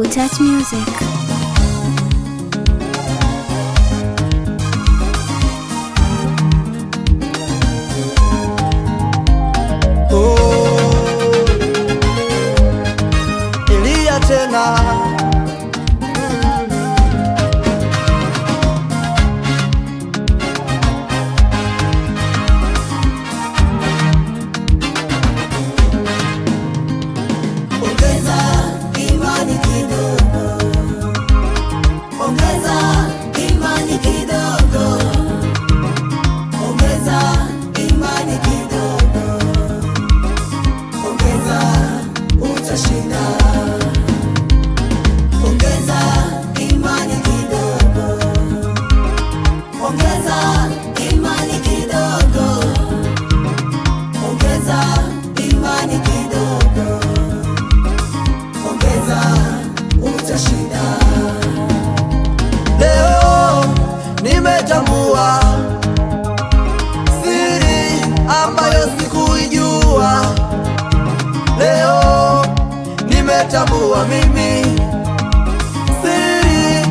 Double Touch Music. Elia tena nimetambua siri ambayo sikuijua. Leo nimetambua mimi siri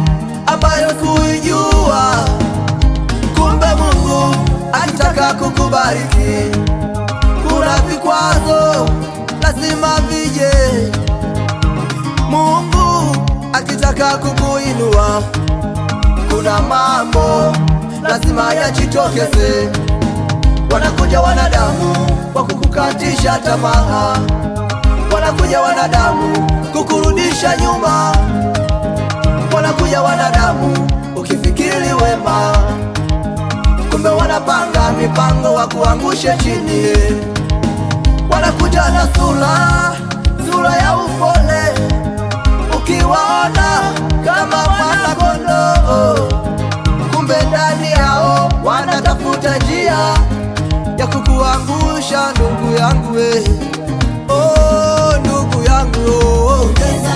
ambayo sikuijua. Kumbe Mungu akitaka kukubariki, kuna vikwazo lazima vije. Mungu akitaka kukuinua, kuna mambo lazima yajitokeze. Wanakuja wanadamu kwa kukukatisha tamaa, wanakuja wanadamu kukurudisha nyuma, wanakuja wanadamu ukifikiri wema, kumbe wanapanga mipango wa kuangushe chini. Wanakuja na sura ya upole, ukiwaona kama wana kondoo, kumbe ndani yao wanatafuta njia ya kukuangusha. Ndugu yangu we, oh ndugu yangu, ongeza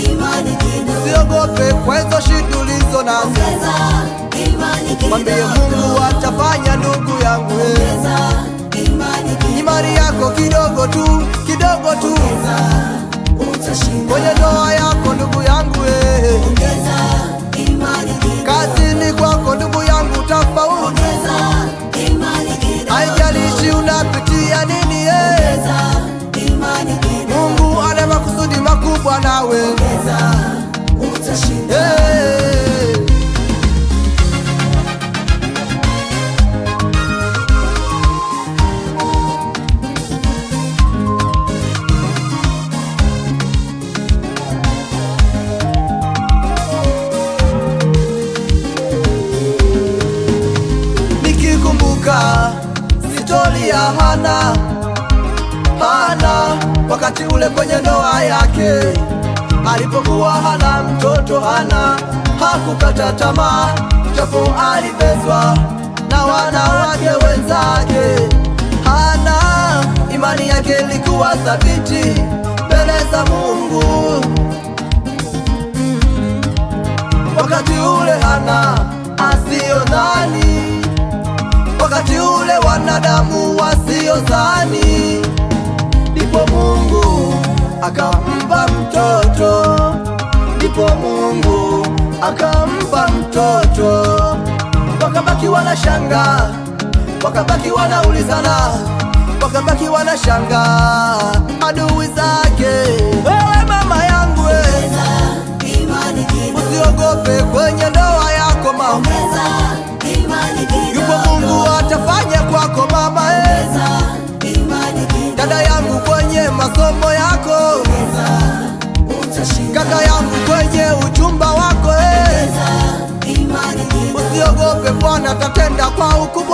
imani kidogo, usiogope kwa hizo shida ulizo nazo. Ongeza imani kidogo, mwambie Mungu atafanya. Ndugu yangu we, ongeza imani kidogo, imani yako kidogo tu, kidogo tu, utashinda kwenye ndoa yako ndugu yangu we, ongeza imani kidogo, kazini kwako ndugu yangu utafaulu. ongeza imani kidogo, haijalishi unapitia nini, ongeza imani kidogo, Mungu ana makusudi makubwa nawe, ongeza utashinda. Stori ya Hana wakati ule kwenye ndoa yake, alipokuwa hana mtoto, Hana hakukata tamaa, japo alibezwa na wanawake wenzake. Hana imani yake ilikuwa thabiti mbele za Mungu. Wakati ule Hana asiyodhani, wakati ule wanadamu wasiozani, ndipo Mungu akampa mtoto, ndipo Mungu akampa mtoto. Wakabaki wanashanga, wakabaki wanaulizana, wakabaki wanashanga adui zake. Wewe mama yangu we, usiogope kwenye ndoa yako mama, yupo Mungu atafanya kwako mama dada yangu kwenye masomo yako, kaka yangu kwenye uchumba wako usiogope, Bwana atatenda kwa ukubwa.